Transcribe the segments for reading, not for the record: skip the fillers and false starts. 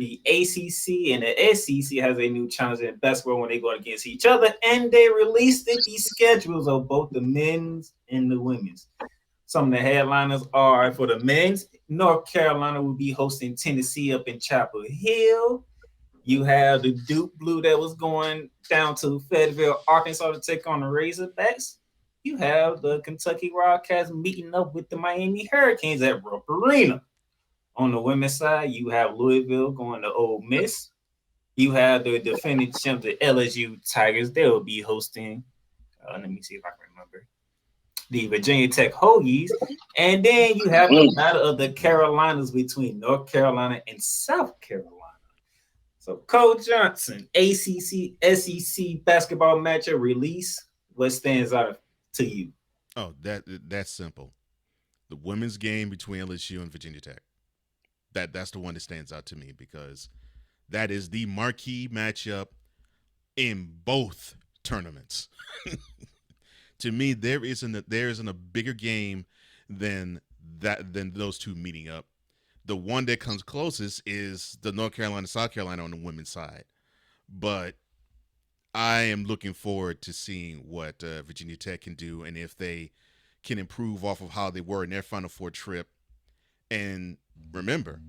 The ACC and the SEC has a new challenge in basketball when they go against each other, and they released the schedules of both the men's and the women's. Some of the headliners are for the men's. North Carolina will be hosting Tennessee up in Chapel Hill. You have the Duke Blue that was going down to Fayetteville, Arkansas to take on the Razorbacks. You have the Kentucky Wildcats meeting up with the Miami Hurricanes at Rupp Arena. On the women's side, you have Louisville going to Ole Miss. You have the defending champ, the LSU Tigers. They will be hosting, let me see if I can remember, the Virginia Tech Hokies. And then you have the battle of the Carolinas between North Carolina and South Carolina. So Cole Johnson, ACC, SEC basketball matchup release. What stands out to you? Oh, that's simple. The women's game between LSU and Virginia Tech. That's the one that stands out to me because that is the marquee matchup in both tournaments. To me, there isn't a bigger game than those two meeting up. The one that comes closest is the North Carolina South Carolina on the women's side, but I am looking forward to seeing what Virginia Tech can do and if they can improve off of how they were in their Final Four trip. And remember,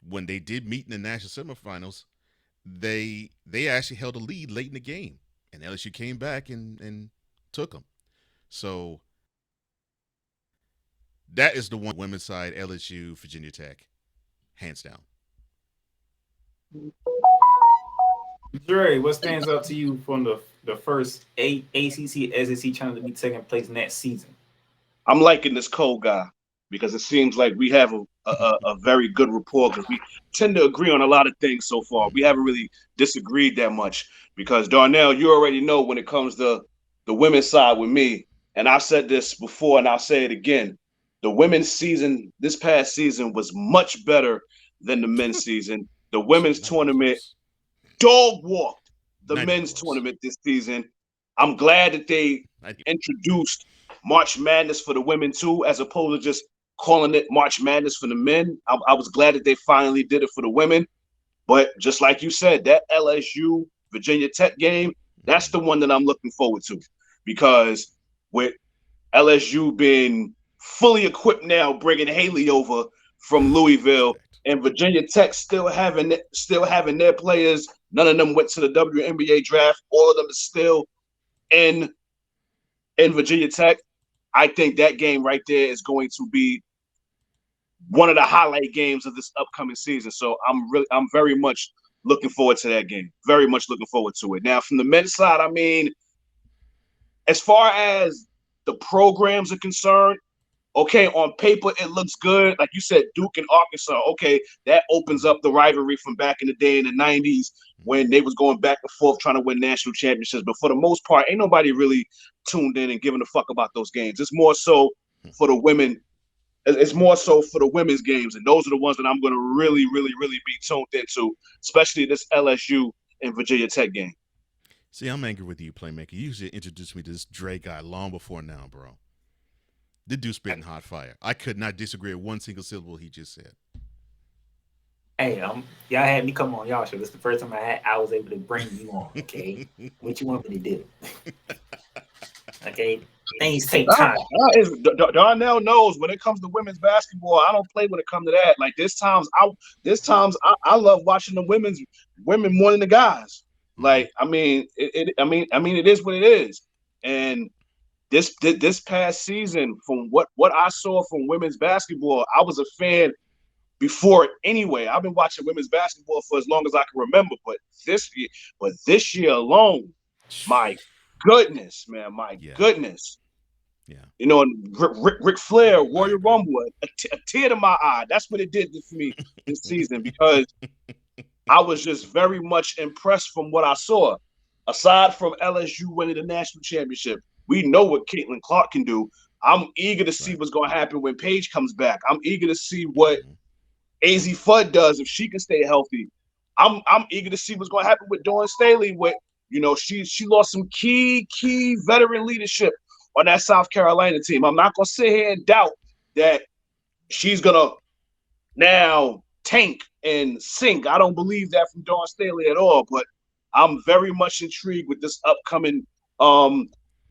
when they did meet in the national semifinals, they actually held a lead late in the game, and LSU came back and took them. So that is the one women's side, LSU, Virginia Tech, hands down. Dre, what stands out to you from the first ACC SEC challenge to be taking place next season? I'm liking this Cole guy because it seems like we have a very good rapport because we tend to agree on a lot of things so far. We haven't really disagreed that much because, Darnell, you already know when it comes to the women's side with me, and I've said this before and I'll say it again, the women's season this past season was much better than the men's season. The women's tournament dog walked the men's tournament this season. I'm glad that they introduced March Madness for the women too, as opposed to just calling it March Madness for the men. I was glad that they finally did it for the women. But just like you said, that LSU Virginia Tech game, that's the one that I'm looking forward to. Because with LSU being fully equipped now, bringing Haley over from Louisville, and Virginia Tech still having their players. None of them went to the WNBA draft. All of them are still in Virginia Tech. I think that game right there is going to be one of the highlight games of this upcoming season. So I'm very much looking forward to that game. Very much looking forward to it. Now, from the men's side, I mean, as far as the programs are concerned, okay, on paper, it looks good. Like you said, Duke and Arkansas, okay, that opens up the rivalry from back in the day in the 90s when they was going back and forth trying to win national championships. But for the most part, ain't nobody really tuned in and giving a fuck about those games. It's more so for the women. It's more so for the women's games. And those are the ones that I'm going to really, really, really be tuned into, especially this LSU and Virginia Tech game. See, I'm angry with you, Playmaker. You should introduce me to this Dray guy long before now, bro. The dude spitting hot fire. I could not disagree with one single syllable he just said. Hey, y'all had me come on y'all show. This is the first time I was able to bring you on. Okay, what you want me to do? Okay, things take time. Darnell knows when it comes to women's basketball, I don't play when it comes to that. Like this times I love watching the women more than the guys. Like I mean it is what it is, and. This past season, from what I saw from women's basketball, I was a fan before it anyway. I've been watching women's basketball for as long as I can remember. But this year alone, my goodness, man, goodness. Yeah. You know, Ric Flair, Royal Rumble, a tear to my eye. That's what it did for me this season because I was just very much impressed from what I saw. Aside from LSU winning the national championship, we know what Caitlin Clark can do. I'm eager to see what's going to happen when Paige comes back. I'm eager to see what AZ Fudd does if she can stay healthy. I'm eager to see what's going to happen with Dawn Staley. She lost some key veteran leadership on that South Carolina team. I'm not going to sit here and doubt that she's going to now tank in sync. I don't believe that from Dawn Staley at all, but I'm very much intrigued with this upcoming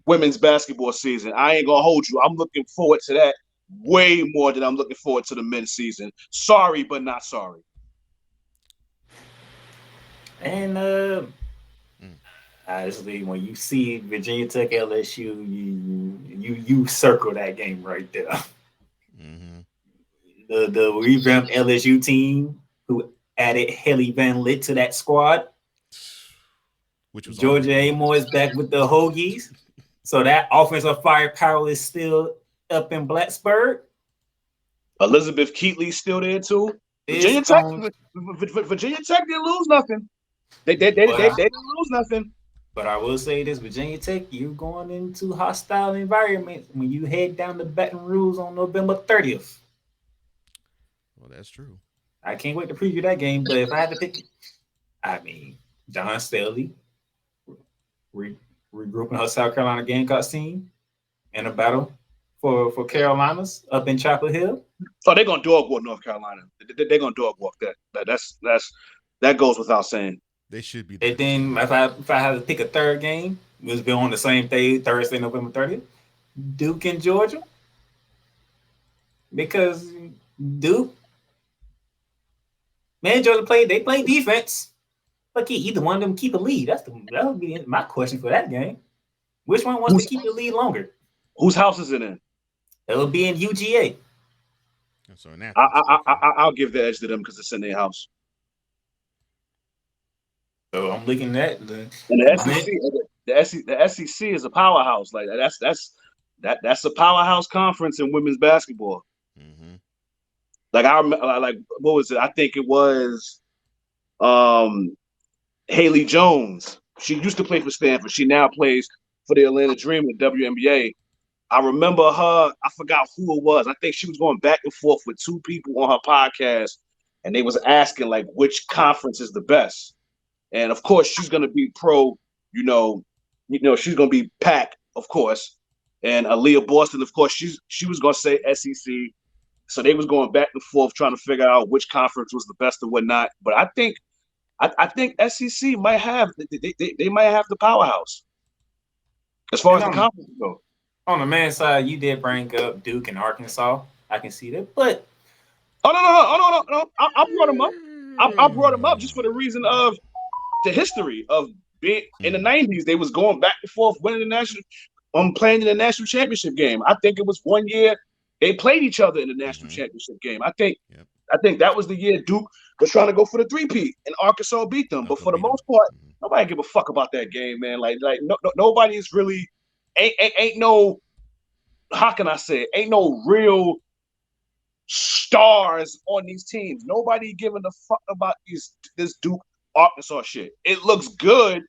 women's basketball season. I ain't gonna hold you. I'm looking forward to that way more than I'm looking forward to the men's season. Sorry, but not sorry. And honestly, when you see Virginia Tech LSU, you circle that game right there. Mm-hmm. The revamped LSU team who added Haley Van Lit to that squad. Which was Georgia Amore is back with the Hoagies. So that offensive firepower is still up in Blacksburg. Elizabeth Keatley's still there too. Virginia Tech didn't lose nothing. They didn't lose nothing. But I will say this, Virginia Tech, you're going into hostile environments when you head down to Baton Rouge on November 30th. Well, that's true. I can't wait to preview that game, but if I had to pick, I mean, Dawn Staley regrouping her South Carolina Gamecocks team in a battle for Carolinas up in Chapel Hill. Oh, they're gonna dog walk North Carolina. They're gonna dog walk that. That goes without saying. They should be. And then if I had to pick a third game, it's been on the same day, Thursday, November 30th, Duke and Georgia. Because Duke, man, Georgia play defense. But can either one of them keep a lead? That would be my question for that game. Which one wants to keep the lead longer? Whose house is it in? It'll be in UGA. So in that, I'll give the edge to them because it's in their house. So I'm looking at and the SEC is a powerhouse. Like that's a powerhouse conference in women's basketball. Mm-hmm. Like I remember, like what was it? I think it was Haley Jones. She used to play for Stanford. She now plays for the Atlanta Dream in the WNBA. I remember her. I forgot who it was. I think she was going back and forth with two people on her podcast, and they was asking like which conference is the best. And of course, she's gonna be pro. She's gonna be Pac, of course. And Aaliyah Boston, of course, she was gonna say SEC. So they was going back and forth trying to figure out which conference was the best and whatnot. But I think SEC might have they might have the powerhouse as far as the conference goes. On the men's side, you did bring up Duke and Arkansas. I can see that, but no. I brought them up. I brought them up just for the reason of the history of being in the 90s. They was going back and forth, winning the national, playing in the national championship game. I think it was one year they played each other in the national championship game. I think that was the year Duke was trying to go for the three-peat and Arkansas beat them. But for the most part, nobody give a fuck about that game, man. Like nobody is really ain't no, how can I say it? Ain't no real stars on these teams. Nobody giving a fuck about this Duke Arkansas shit. It looks good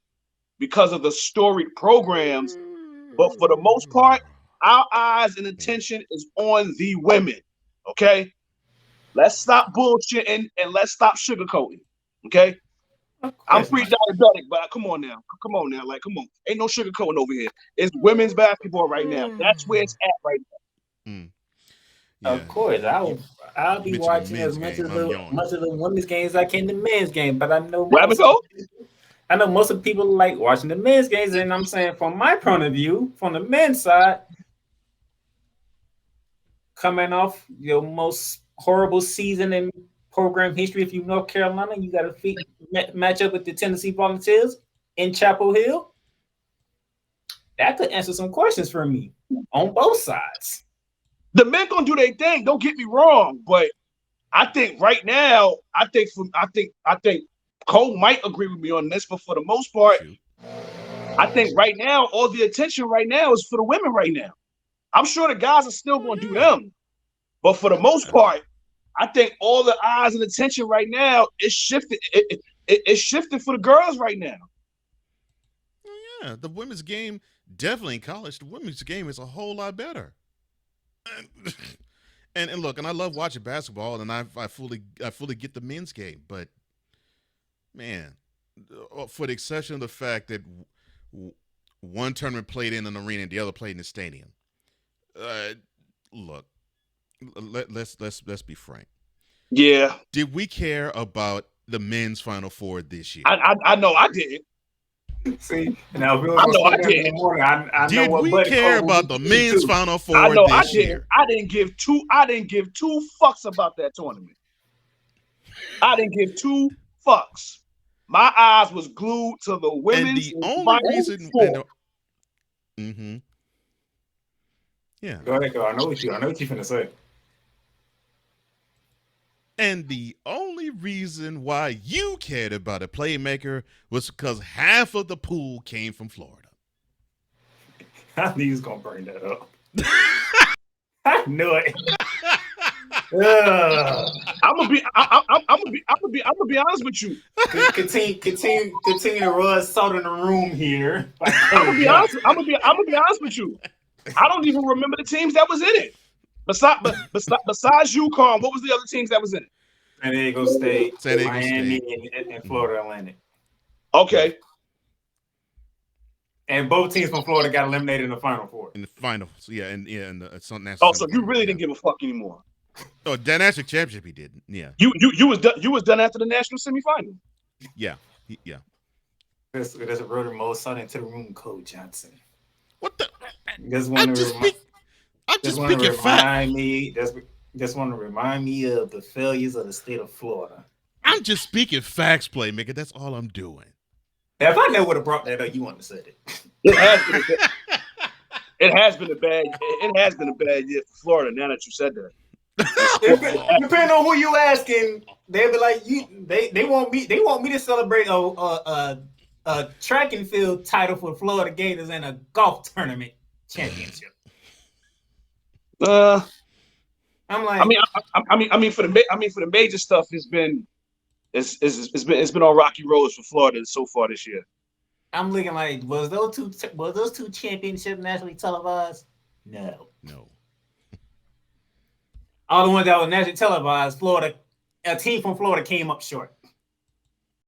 because of the storied programs, but for the most part, our eyes and attention is on the women. Okay, let's stop bullshitting and let's stop sugarcoating. Okay, I'm pre-diabetic, but come on now, like come on, ain't no sugarcoating over here. It's women's basketball right now. That's where it's at right now. Yeah. Of course, I'll be watching as much of the women's games as I can the men's game, but I know most of the people like watching the men's games, and I'm saying from my point of view, from the men's side, coming off your most horrible season in program history, if you North Carolina, you got to match up with the Tennessee Volunteers in Chapel Hill. That could answer some questions for me on both sides. The men gonna do their thing. Don't get me wrong, but I think right now, I think Cole might agree with me on this, but for the most part, I think right now all the attention right now is for the women right now. I'm sure the guys are still gonna do them, but for the most part, I think all the eyes and attention right now is shifted. It's shifted for the girls right now. Yeah, the women's game definitely in college. The women's game is a whole lot better. And look, and I love watching basketball, and I fully get the men's game, but man, for the exception of the fact that one tournament played in an arena and the other played in the stadium. Look, let's be frank. Yeah. Did we care about the men's Final Four this year? I know I did. See, now if we I was know I gonna in the did. morning, I know Did what we buddy care Cole about was the men's too. Final I Four know I this did. year? I didn't give two fucks about that tournament. I didn't give two fucks. My eyes was glued to the And women's the only Final reason, Four. yeah, Go ahead, go. I know what you finna say. and the only reason why you cared about a Playmaker was because half of the pool came from Florida. I knew he was gonna bring that up. I knew it. Ugh. I'm gonna be honest with you. Continue to rub salt in the room here. I'm gonna be honest with you. I don't even remember the teams that was in it. Besides UConn, what was the other teams that was in it? San Diego State, San Diego Miami, State. and Florida Atlantic. Okay. And both teams from Florida got eliminated in the Final Four. In the final, so and it's not Oh, so you really didn't give a fuck anymore? Oh, that national championship he didn't. Yeah. You was done after the national semifinal. Yeah. There's a brother Mo salt into the room, Cole Johnson. What the? Just want to speaking facts. Just want to remind me of the failures of the state of Florida. I'm just speaking facts, Playmaker. That's all I'm doing. Now, if I never would have brought that up, you wouldn't have said it. It has been a bad year for Florida. Now that you said that. Depending on who you asking, they'll be like, they want me to celebrate a track and field title for Florida Gators and a golf tournament championship. I'm like, I mean for the major stuff, it's been on rocky roads for Florida so far this year. I'm looking like, was those two championships nationally televised? No. All the ones that were nationally televised, a team from Florida came up short.